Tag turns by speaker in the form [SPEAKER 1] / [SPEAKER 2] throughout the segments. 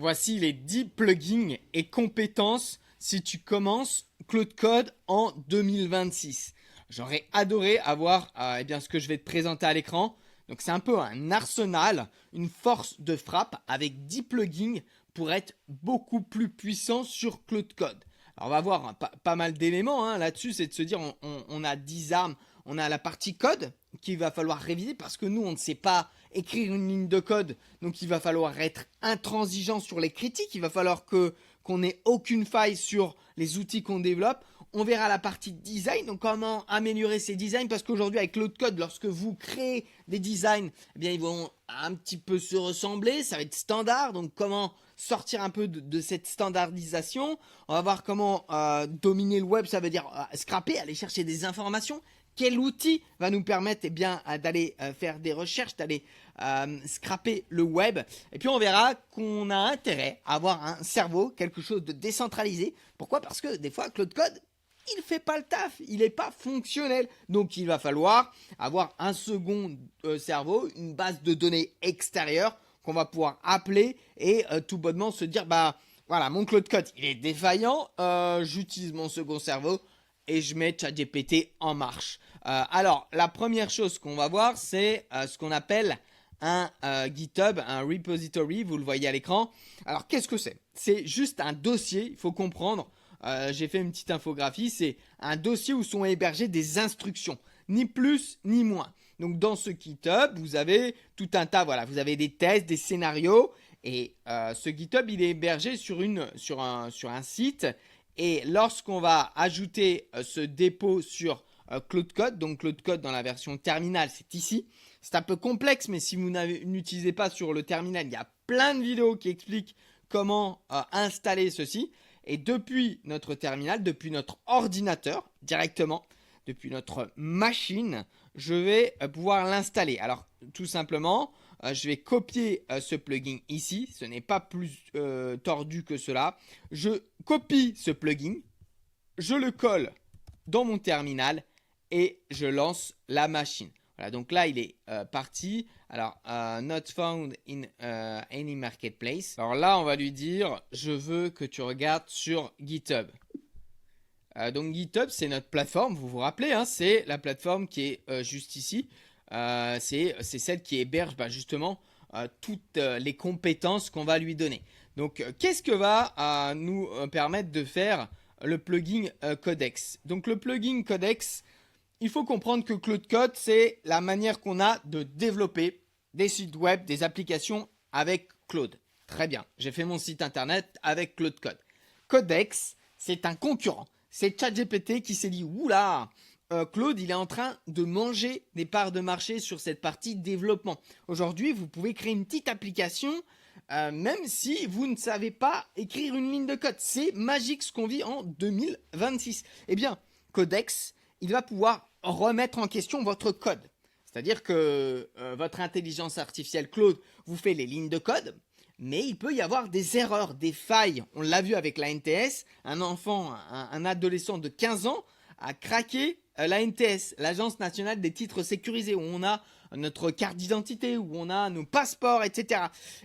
[SPEAKER 1] Voici les 10 plugins et compétences si tu commences Claude Code en 2026. J'aurais adoré avoir ce que je vais te présenter à l'écran. Donc c'est un peu un arsenal, une force de frappe avec 10 plugins pour être beaucoup plus puissant sur Claude Code. Alors on va voir pas mal d'éléments là-dessus, c'est de se dire on a 10 armes, on a la partie code qu'il va falloir réviser parce que nous on ne sait pas écrire une ligne de code, donc il va falloir être intransigeant sur les critiques, il va falloir qu'on n'ait aucune faille sur les outils qu'on développe. On verra la partie design, donc comment améliorer ces designs, parce qu'aujourd'hui avec Claude Code, lorsque vous créez des designs, eh bien ils vont un petit peu se ressembler, ça va être standard, donc comment sortir un peu de cette standardisation. On va voir comment dominer le web, ça veut dire scraper, aller chercher des informations. Quel outil va nous permettre d'aller faire des recherches, d'aller scraper le web. Et puis on verra qu'on a intérêt à avoir un cerveau, quelque chose de décentralisé. Pourquoi ? Parce que des fois, Claude Code, il ne fait pas le taf, il n'est pas fonctionnel. Donc il va falloir avoir un second cerveau, une base de données extérieure qu'on va pouvoir appeler et tout bonnement se dire, voilà, mon Claude Code, il est défaillant, j'utilise mon second cerveau et je mets ChatGPT en marche. Alors, la première chose qu'on va voir, c'est ce qu'on appelle un GitHub, un repository, vous le voyez à l'écran. Alors, qu'est-ce que c'est ? C'est juste un dossier, il faut comprendre. J'ai fait une petite infographie, c'est un dossier où sont hébergées des instructions, ni plus ni moins. Donc, dans ce GitHub, vous avez tout un tas, voilà, vous avez des tests, des scénarios, et ce GitHub, il est hébergé sur un site. Et lorsqu'on va ajouter ce dépôt sur Claude Code, donc Claude Code dans la version terminale, c'est ici. C'est un peu complexe, mais si vous n'utilisez pas sur le terminal, il y a plein de vidéos qui expliquent comment installer ceci. Et depuis notre terminal, depuis notre ordinateur, directement, depuis notre machine, je vais pouvoir l'installer. Alors, tout simplement, je vais copier ce plugin ici. Ce n'est pas plus tordu que cela. Je copie ce plugin, je le colle dans mon terminal et je lance la machine. Voilà, donc là, il est parti. Alors, not found in any marketplace. Alors là, on va lui dire, je veux que tu regardes sur GitHub. Donc GitHub, c'est notre plateforme, vous vous rappelez, c'est la plateforme qui est juste ici. C'est celle qui héberge justement toutes les compétences qu'on va lui donner. Donc, qu'est-ce que va nous permettre de faire le plugin Codex ? Donc, le plugin Codex, il faut comprendre que Claude Code, c'est la manière qu'on a de développer des sites web, des applications avec Claude. Très bien, j'ai fait mon site internet avec Claude Code. Codex, c'est un concurrent. C'est ChatGPT qui s'est dit, oula, Claude, il est en train de manger des parts de marché sur cette partie développement. Aujourd'hui, vous pouvez créer une petite application, même si vous ne savez pas écrire une ligne de code. C'est magique ce qu'on vit en 2026. Eh bien, Codex, il va pouvoir remettre en question votre code. C'est-à-dire que votre intelligence artificielle Claude vous fait les lignes de code, mais il peut y avoir des erreurs, des failles. On l'a vu avec la NTS, un enfant, un adolescent de 15 ans a craqué la NTS, l'Agence nationale des titres sécurisés, où on a notre carte d'identité, où on a nos passeports, etc.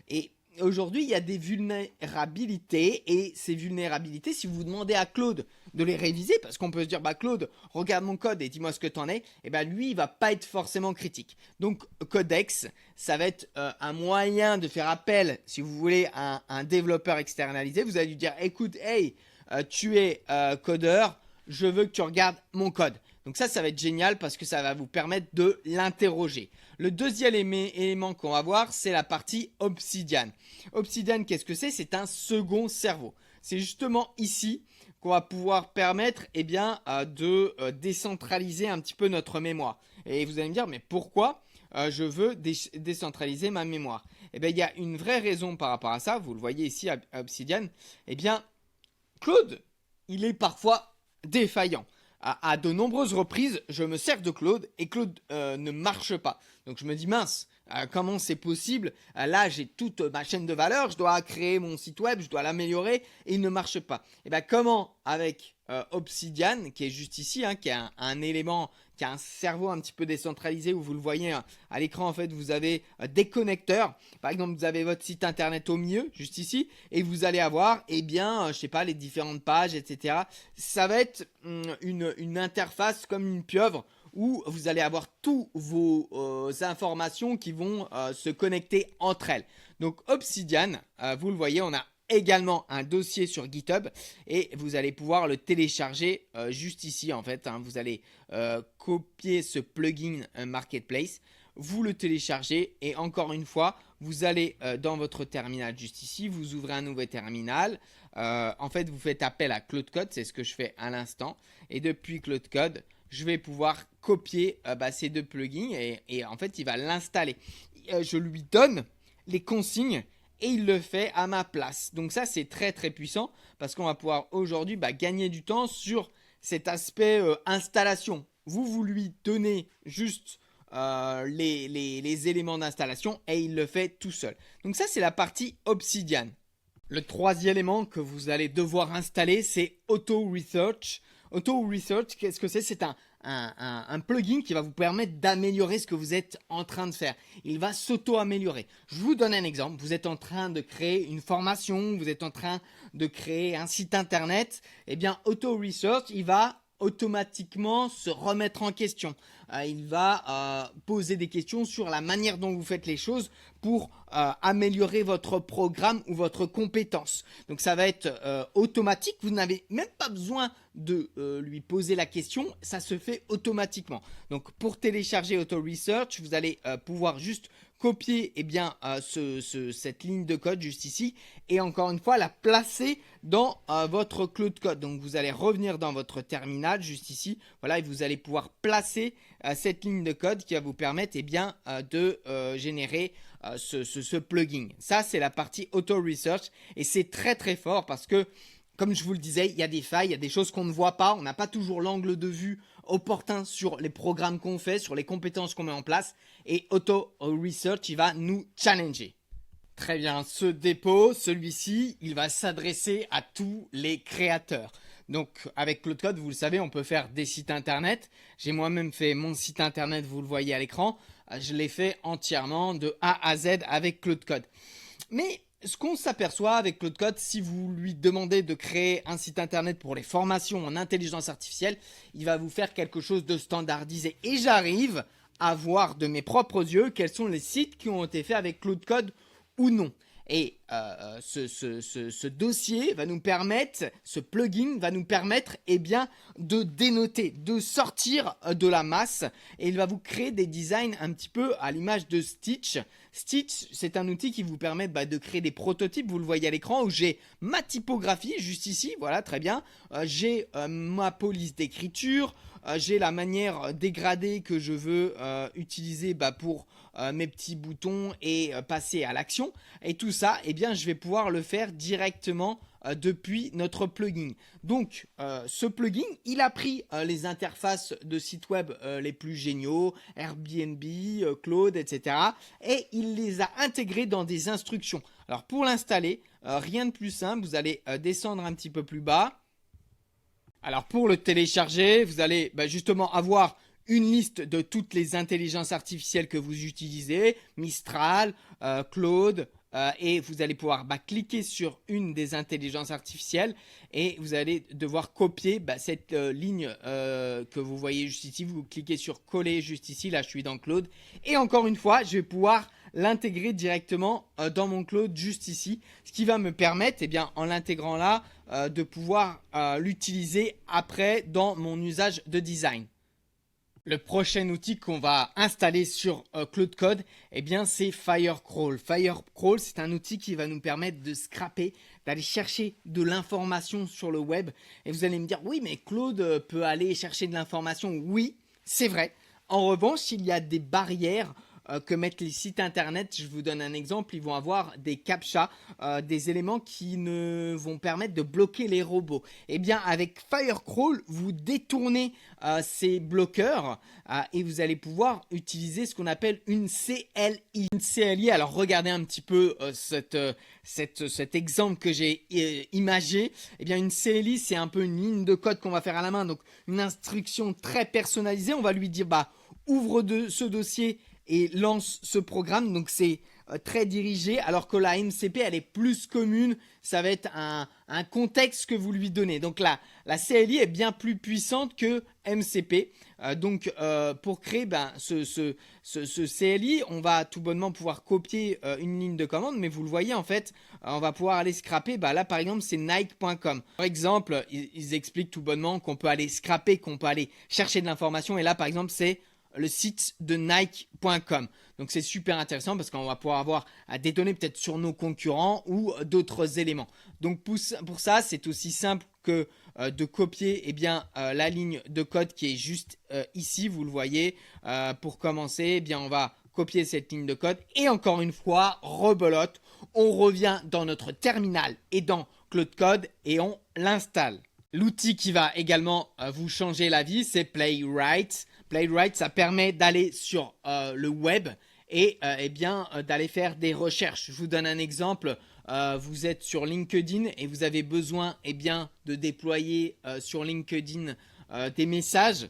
[SPEAKER 1] Et aujourd'hui, il y a des vulnérabilités, et ces vulnérabilités, si vous demandez à Claude de les réviser, parce qu'on peut se dire, Claude, regarde mon code et dis-moi ce que t'en es, et lui, il va pas être forcément critique. Donc, Codex, ça va être un moyen de faire appel, si vous voulez, à un développeur externalisé. Vous allez lui dire, écoute, hey, tu es codeur, je veux que tu regardes mon code. Donc ça va être génial parce que ça va vous permettre de l'interroger. Le deuxième élément qu'on va voir, c'est la partie Obsidian. Obsidian, qu'est-ce que c'est ? C'est un second cerveau. C'est justement ici qu'on va pouvoir permettre de décentraliser un petit peu notre mémoire. Et vous allez me dire, mais pourquoi je veux décentraliser ma mémoire ? Il y a une vraie raison par rapport à ça. Vous le voyez ici à Obsidian. Claude, il est parfois défaillant. À de nombreuses reprises, je me sers de Claude et Claude ne marche pas. Donc je me dis, mince, Comment c'est possible? Là, j'ai toute ma chaîne de valeur, je dois créer mon site web, je dois l'améliorer et il ne marche pas. Et bien, comment avec Obsidian, qui est juste ici, hein, qui est un élément, qui a un cerveau un petit peu décentralisé, où vous le voyez à l'écran, en fait, vous avez des connecteurs. Par exemple, vous avez votre site internet au milieu, juste ici, et vous allez avoir, eh bien, je sais pas, les différentes pages, etc. Ça va être une interface comme une pieuvre, où vous allez avoir toutes vos informations qui vont se connecter entre elles. Donc Obsidian, vous le voyez, on a également un dossier sur GitHub et vous allez pouvoir le télécharger juste ici en fait. Hein. Vous allez copier ce plugin Marketplace, vous le téléchargez et encore une fois, vous allez dans votre terminal juste ici, vous ouvrez un nouveau terminal. En fait, vous faites appel à Claude Code, c'est ce que je fais à l'instant. Et depuis Claude Code, je vais pouvoir copier ces deux plugins et en fait, il va l'installer. Je lui donne les consignes et il le fait à ma place. Donc ça, c'est très très puissant parce qu'on va pouvoir aujourd'hui gagner du temps sur cet aspect installation. Vous lui donnez juste les éléments d'installation et il le fait tout seul. Donc ça, c'est la partie Obsidian. Le troisième élément que vous allez devoir installer, c'est Auto Research. Auto Research, qu'est-ce que c'est? C'est un plugin qui va vous permettre d'améliorer ce que vous êtes en train de faire. Il va s'auto-améliorer. Je vous donne un exemple. Vous êtes en train de créer une formation, vous êtes en train de créer un site internet. Eh bien, Auto Research, il va automatiquement se remettre en question. Il va poser des questions sur la manière dont vous faites les choses pour améliorer votre programme ou votre compétence. Donc ça va être automatique, vous n'avez même pas besoin de lui poser la question, ça se fait automatiquement. Donc pour télécharger Auto Research, vous allez pouvoir juste copier cette ligne de code juste ici et encore une fois la placer dans votre Claude Code. Donc vous allez revenir dans votre terminal juste ici, voilà, et vous allez pouvoir placer cette ligne de code qui va vous permettre de générer ce plugin. Ça, c'est la partie Auto Research et c'est très très fort parce que, comme je vous le disais, il y a des failles, il y a des choses qu'on ne voit pas, on n'a pas toujours l'angle de vue opportun sur les programmes qu'on fait, sur les compétences qu'on met en place et Auto Research, il va nous challenger. Très bien, ce dépôt, celui-ci, il va s'adresser à tous les créateurs. Donc avec Claude Code, vous le savez, on peut faire des sites internet. J'ai moi-même fait mon site internet, vous le voyez à l'écran. Je l'ai fait entièrement de A à Z avec Claude Code. Mais ce qu'on s'aperçoit avec Claude Code, si vous lui demandez de créer un site internet pour les formations en intelligence artificielle, il va vous faire quelque chose de standardisé. Et j'arrive à voir de mes propres yeux quels sont les sites qui ont été faits avec Claude Code ou non. Et ce dossier va nous permettre, ce plugin va nous permettre de dénoter, de sortir de la masse et il va vous créer des designs un petit peu à l'image de Stitch. Stitch, c'est un outil qui vous permet de créer des prototypes, vous le voyez à l'écran où j'ai ma typographie juste ici, voilà très bien, j'ai ma police d'écriture, j'ai la manière dégradée que je veux utiliser pour mes petits boutons et passer à l'action. Et tout ça, je vais pouvoir le faire directement depuis notre plugin. Donc, ce plugin, il a pris les interfaces de sites web les plus géniaux, Airbnb, Claude, etc. Et il les a intégrés dans des instructions. Alors, pour l'installer, rien de plus simple. Vous allez descendre un petit peu plus bas. Alors, pour le télécharger, vous allez justement avoir une liste de toutes les intelligences artificielles que vous utilisez, Mistral, Claude, et vous allez pouvoir cliquer sur une des intelligences artificielles et vous allez devoir copier cette ligne que vous voyez juste ici. Vous cliquez sur coller juste ici, là je suis dans Claude et encore une fois je vais pouvoir l'intégrer directement dans mon Claude juste ici, ce qui va me permettre en l'intégrant là de pouvoir l'utiliser après dans mon usage de design. Le prochain outil qu'on va installer sur Claude Code, c'est Firecrawl. Firecrawl, c'est un outil qui va nous permettre de scraper, d'aller chercher de l'information sur le web. Et vous allez me dire, oui, mais Claude peut aller chercher de l'information. Oui, c'est vrai. En revanche, il y a des barrières que mettent les sites internet. Je vous donne un exemple, ils vont avoir des captchas, des éléments qui ne vont permettre de bloquer les robots. Eh bien avec Firecrawl, vous détournez ces bloqueurs et vous allez pouvoir utiliser ce qu'on appelle une CLI. Une CLI, alors regardez un petit peu cet exemple que j'ai imagé. Eh bien une CLI, c'est un peu une ligne de code qu'on va faire à la main, donc une instruction très personnalisée. On va lui dire ouvre ce dossier et lance ce programme. Donc c'est très dirigé, alors que la MCP elle est plus commune. Ça va être un contexte que vous lui donnez. Donc là, la CLI est bien plus puissante que MCP. Donc pour créer ce CLI, on va tout bonnement pouvoir copier une ligne de commande, mais vous le voyez en fait, on va pouvoir aller scraper. Là par exemple c'est Nike.com. Par exemple, ils expliquent tout bonnement qu'on peut aller scraper, qu'on peut aller chercher de l'information. Et là par exemple c'est le site de Nike.com. Donc c'est super intéressant parce qu'on va pouvoir avoir des données peut-être sur nos concurrents ou d'autres éléments. Donc pour ça, c'est aussi simple que de copier la ligne de code qui est juste ici, vous le voyez. Pour commencer, on va copier cette ligne de code et encore une fois, rebelote, on revient dans notre terminal et dans Claude Code et on l'installe. L'outil qui va également vous changer la vie, c'est Playwright. Playwright, ça permet d'aller sur le web et d'aller faire des recherches. Je vous donne un exemple. Vous êtes sur LinkedIn et vous avez besoin de déployer sur LinkedIn des messages.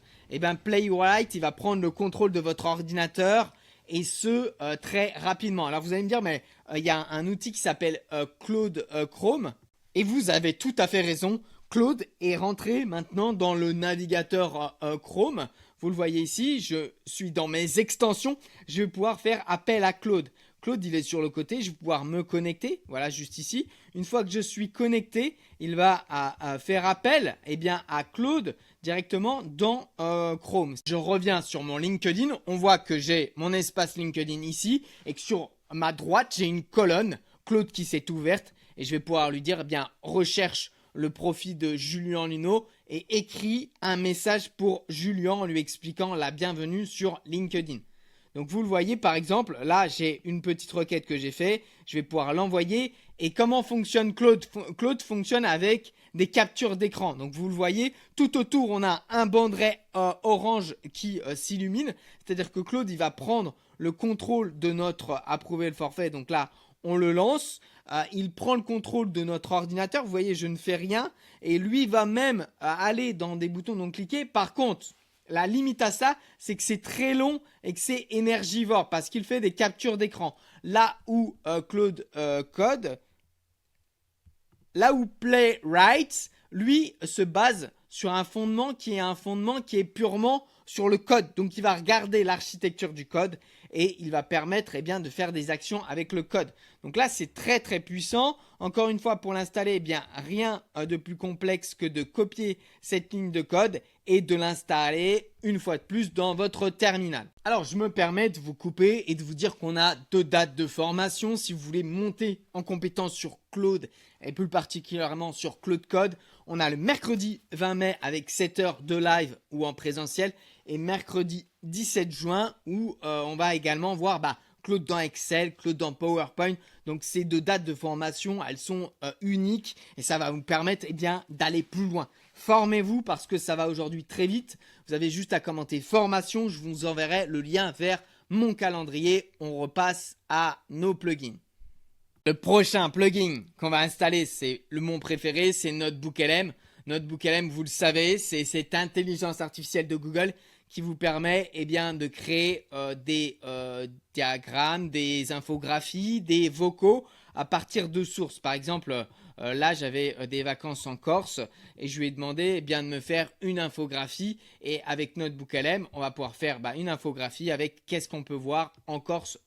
[SPEAKER 1] Playwright, il va prendre le contrôle de votre ordinateur et ce très rapidement. Alors vous allez me dire, mais il y a un outil qui s'appelle Claude Chrome et vous avez tout à fait raison. Claude est rentré maintenant dans le navigateur Chrome. Vous le voyez ici, je suis dans mes extensions. Je vais pouvoir faire appel à Claude. Claude, il est sur le côté. Je vais pouvoir me connecter. Voilà, juste ici. Une fois que je suis connecté, il va faire appel à Claude directement dans Chrome. Je reviens sur mon LinkedIn. On voit que j'ai mon espace LinkedIn ici et que sur ma droite, j'ai une colonne Claude qui s'est ouverte. Et je vais pouvoir lui dire, recherche le profil de Julien Luneau et écrit un message pour Julien en lui expliquant la bienvenue sur LinkedIn. Donc vous le voyez par exemple, là j'ai une petite requête que j'ai fait, je vais pouvoir l'envoyer. Et comment fonctionne Claude ? Claude fonctionne avec des captures d'écran. Donc vous le voyez, tout autour on a un banderait orange qui s'illumine. C'est-à-dire que Claude il va prendre le contrôle de notre approuver le forfait. Donc là on le lance. Il prend le contrôle de notre ordinateur. Vous voyez, je ne fais rien. Et lui va même aller dans des boutons non cliqués. Par contre, la limite à ça, c'est que c'est très long et que c'est énergivore parce qu'il fait des captures d'écran. Là où Claude Code, là où Playwright, lui, se base sur un fondement qui est purement sur le code. Donc, il va regarder l'architecture du code et il va permettre de faire des actions avec le code. Donc là, c'est très très puissant. Encore une fois, pour l'installer, rien de plus complexe que de copier cette ligne de code et de l'installer une fois de plus dans votre terminal. Alors, je me permets de vous couper et de vous dire qu'on a 2 dates de formation. Si vous voulez monter en compétence sur Claude et plus particulièrement sur Claude Code, on a le mercredi 20 mai avec 7 heures de live ou en présentiel et mercredi 17 juin où on va également voir Claude dans Excel, Claude dans PowerPoint. Donc ces 2 dates de formation, elles sont uniques et ça va vous permettre d'aller plus loin. Formez-vous parce que ça va aujourd'hui très vite. Vous avez juste à commenter formation, je vous enverrai le lien vers mon calendrier. On repasse à nos plugins. Le prochain plugin qu'on va installer, c'est mon préféré, c'est NotebookLM. NotebookLM, vous le savez, c'est cette intelligence artificielle de Google qui vous permet de créer des diagrammes, des infographies, des vocaux à partir de sources. Par exemple, là j'avais des vacances en Corse et je lui ai demandé de me faire une infographie et avec NotebookLM, on va pouvoir faire une infographie avec qu'est-ce qu'on peut voir en Corse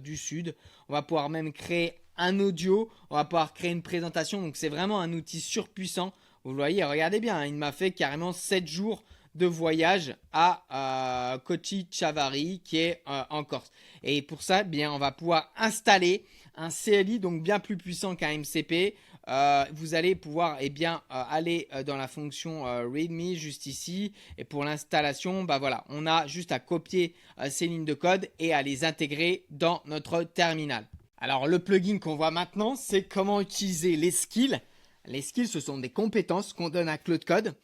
[SPEAKER 1] du Sud. On va pouvoir même créer un audio, on va pouvoir créer une présentation. Donc c'est vraiment un outil surpuissant. Vous le voyez, regardez bien, il m'a fait carrément 7 jours de voyage à Kochi Chavari qui est en Corse. Et pour ça, on va pouvoir installer un CLI, donc bien plus puissant qu'un MCP. Vous allez pouvoir aller dans la fonction README juste ici. Et pour l'installation, voilà, on a juste à copier ces lignes de code et à les intégrer dans notre terminal. Alors le plugin qu'on voit maintenant, c'est comment utiliser les skills. Les skills, ce sont des compétences qu'on donne à Claude Code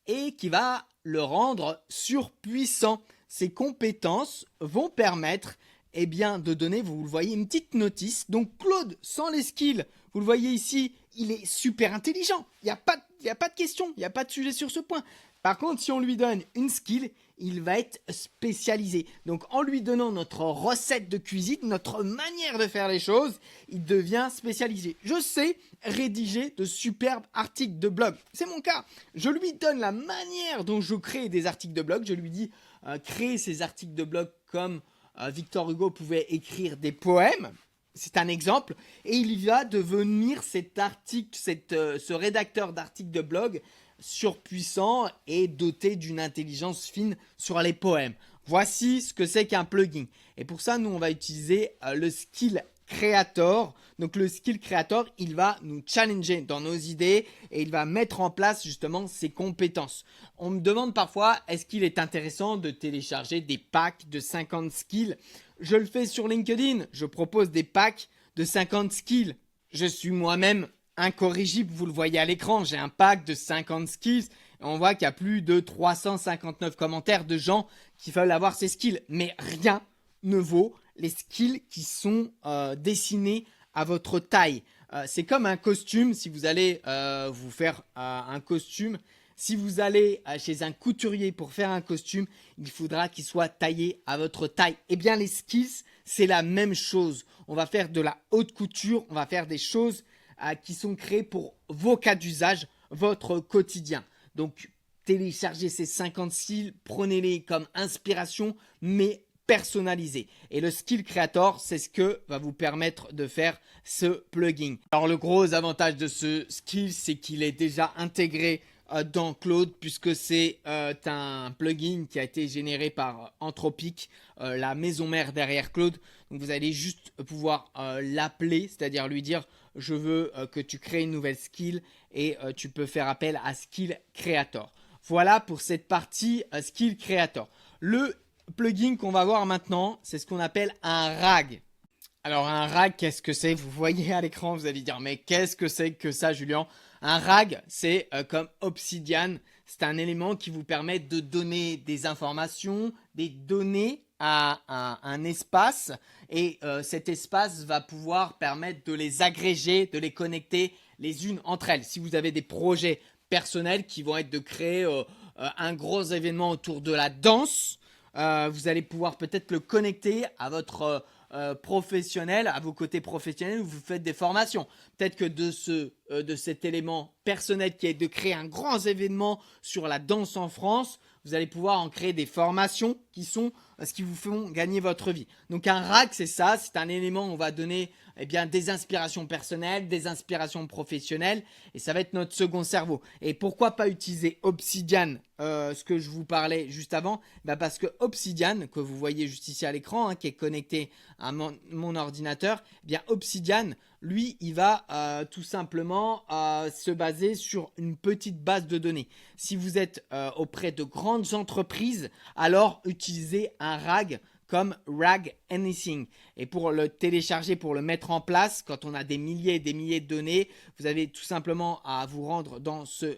[SPEAKER 1] et qui va le rendre surpuissant. Ces compétences vont permettre de donner, vous le voyez, une petite notice. Donc Claude, sans les skills, vous le voyez ici, il est super intelligent. Il n'y a pas de question, il n'y a pas de sujet sur ce point. Par contre, si on lui donne une skill, il va être spécialisé. Donc en lui donnant notre recette de cuisine, notre manière de faire les choses, il devient spécialisé. Je sais rédiger de superbes articles de blog. C'est mon cas. Je lui donne la manière dont je crée des articles de blog. Je lui dis créer ces articles de blog comme Victor Hugo pouvait écrire des poèmes. C'est un exemple. Et il va devenir ce rédacteur d'articles de blog surpuissant et doté d'une intelligence fine sur les poèmes. Voici ce que c'est qu'un plugin. Et pour ça, nous, on va utiliser le skill creator. Donc le skill creator, il va nous challenger dans nos idées et il va mettre en place justement ses compétences. On me demande parfois, est-ce qu'il est intéressant de télécharger des packs de 50 skills? Je le fais sur LinkedIn. Je propose des packs de 50 skills. Je suis moi-même incorrigible, vous le voyez à l'écran, j'ai un pack de 50 skills. Et on voit qu'il y a plus de 359 commentaires de gens qui veulent avoir ces skills. Mais rien ne vaut les skills qui sont dessinés à votre taille. C'est comme un costume, si vous allez vous faire un costume, si vous allez chez un couturier pour faire un costume, il faudra qu'il soit taillé à votre taille. Eh bien les skills, c'est la même chose. On va faire de la haute couture, on va faire des choses qui sont créés pour vos cas d'usage, votre quotidien. Donc, téléchargez ces 50 skills, prenez-les comme inspiration, mais personnalisés. Et le Skill Creator, c'est ce que va vous permettre de faire ce plugin. Alors, le gros avantage de ce skill, c'est qu'il est déjà intégré dans Claude puisque c'est un plugin qui a été généré par Anthropic, la maison mère derrière Claude. Donc vous allez juste pouvoir l'appeler, c'est-à-dire lui dire je veux que tu crées une nouvelle skill et tu peux faire appel à Skill Creator. Voilà pour cette partie Skill Creator. Le plugin qu'on va voir maintenant, c'est ce qu'on appelle un RAG. Alors un RAG, qu'est-ce que c'est? Vous voyez à l'écran, vous allez dire mais qu'est-ce que c'est que ça, Julien? Un RAG, c'est comme Obsidian. C'est un élément qui vous permet de donner des informations, des données à un espace. Et cet espace va pouvoir permettre de les agréger, de les connecter les unes entre elles. Si vous avez des projets personnels qui vont être de créer un gros événement autour de la danse, vous allez pouvoir peut-être le connecter à votre professionnel, à vos côtés professionnels où vous faites des formations. Peut-être que de cet élément personnel qui est de créer un grand événement sur la danse en France, vous allez pouvoir en créer des formations qui sont ce qui vous font gagner votre vie. Donc un RAG, c'est ça, c'est un élément où on va donner des inspirations personnelles, des inspirations professionnelles et ça va être notre second cerveau. Et pourquoi pas utiliser Obsidian, ce que je vous parlais juste avant? Parce que Obsidian, que vous voyez juste ici à l'écran, qui est connecté à mon ordinateur, Obsidian, lui, il va tout simplement se baser sur une petite base de données. Si vous êtes auprès de grandes entreprises, alors utilisez un RAG comme RAG Anything. Et pour le télécharger, pour le mettre en place, quand on a des milliers et des milliers de données, vous avez tout simplement à vous rendre dans ce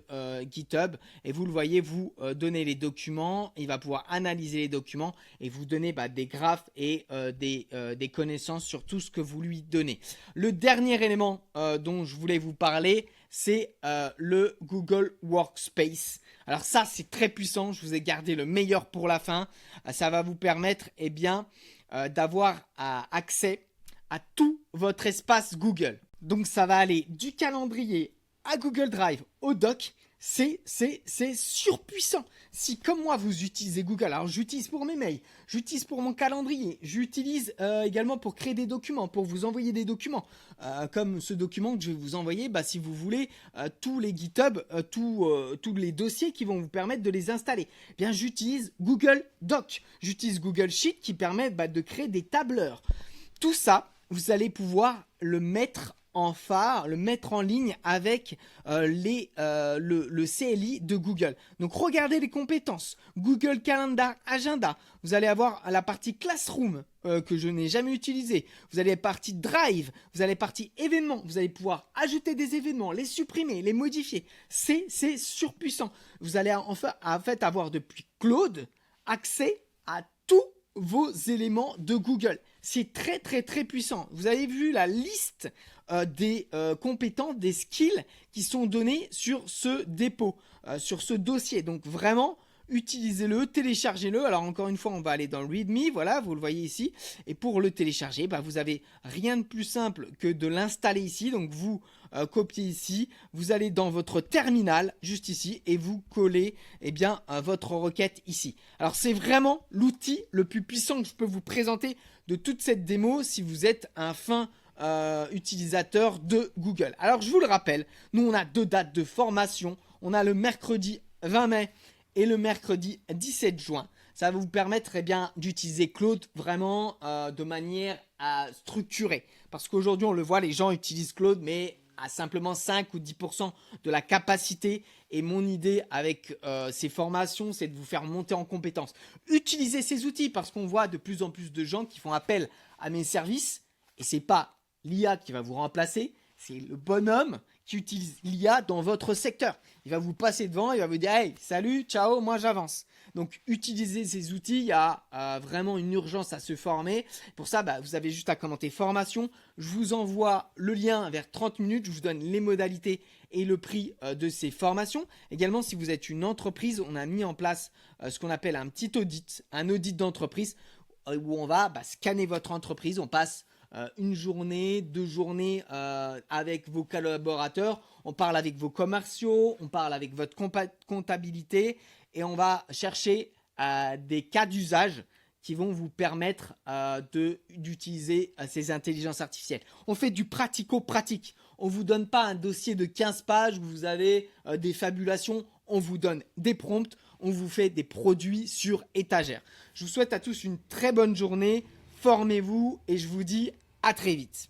[SPEAKER 1] GitHub et vous le voyez, vous donnez les documents, il va pouvoir analyser les documents et vous donner des graphes et des connaissances sur tout ce que vous lui donnez. Le dernier élément dont je voulais vous parler, c'est le Google Workspace. Alors ça, c'est très puissant. Je vous ai gardé le meilleur pour la fin. Ça va vous permettre d'avoir accès à tout votre espace Google. Donc ça va aller du calendrier à Google Drive au doc. C'est surpuissant. Si comme moi vous utilisez Google, alors j'utilise pour mes mails, j'utilise pour mon calendrier, j'utilise également pour créer des documents, pour vous envoyer des documents, comme ce document que je vais vous envoyer, si vous voulez, tous les GitHub, tous les dossiers qui vont vous permettre de les installer. J'utilise Google Doc, j'utilise Google Sheet qui permet de créer des tableurs. Tout ça, vous allez pouvoir le mettre en phare, le mettre en ligne avec le CLI de Google. Donc regardez les compétences. Google Calendar Agenda. Vous allez avoir la partie Classroom que je n'ai jamais utilisée. Vous allez la partie Drive. Vous allez la partie événements. Vous allez pouvoir ajouter des événements, les supprimer, les modifier. C'est surpuissant. Vous allez en fait avoir depuis Claude accès à tous vos éléments de Google. C'est très très très puissant. Vous avez vu la liste des compétences, des skills qui sont donnés sur ce dépôt, sur ce dossier. Donc vraiment, utilisez-le, téléchargez-le. Alors encore une fois, on va aller dans le README, voilà, vous le voyez ici. Et pour le télécharger, vous avez rien de plus simple que de l'installer ici. Donc vous copiez ici, vous allez dans votre terminal, juste ici, et vous collez votre requête ici. Alors c'est vraiment l'outil le plus puissant que je peux vous présenter de toute cette démo si vous êtes un fin utilisateur de Google. Alors je vous le rappelle, nous on a 2 dates de formation. On a le mercredi 20 mai et le mercredi 17 juin. Ça va vous permettre d'utiliser Claude vraiment de manière structurée. Parce qu'aujourd'hui on le voit, les gens utilisent Claude mais à simplement 5 ou 10% de la capacité. Et mon idée avec ces formations, c'est de vous faire monter en compétences. Utilisez ces outils parce qu'on voit de plus en plus de gens qui font appel à mes services. Et ce n'est pas l'IA qui va vous remplacer, c'est le bonhomme qui utilise l'IA dans votre secteur. Il va vous passer devant, il va vous dire « Hey, salut, ciao, moi j'avance ». Donc, utilisez ces outils, il y a vraiment une urgence à se former. Pour ça, vous avez juste à commenter formation. Je vous envoie le lien vers 30 minutes, je vous donne les modalités et le prix de ces formations. Également, si vous êtes une entreprise, on a mis en place ce qu'on appelle un petit audit, un audit d'entreprise où on va scanner votre entreprise, on passe une journée, 2 journées avec vos collaborateurs. On parle avec vos commerciaux, on parle avec votre comptabilité et on va chercher des cas d'usage qui vont vous permettre d'utiliser ces intelligences artificielles. On fait du pratico-pratique. On ne vous donne pas un dossier de 15 pages où vous avez des fabulations. On vous donne des prompts. On vous fait des produits sur étagère. Je vous souhaite à tous une très bonne journée. Formez-vous et je vous dis à très vite.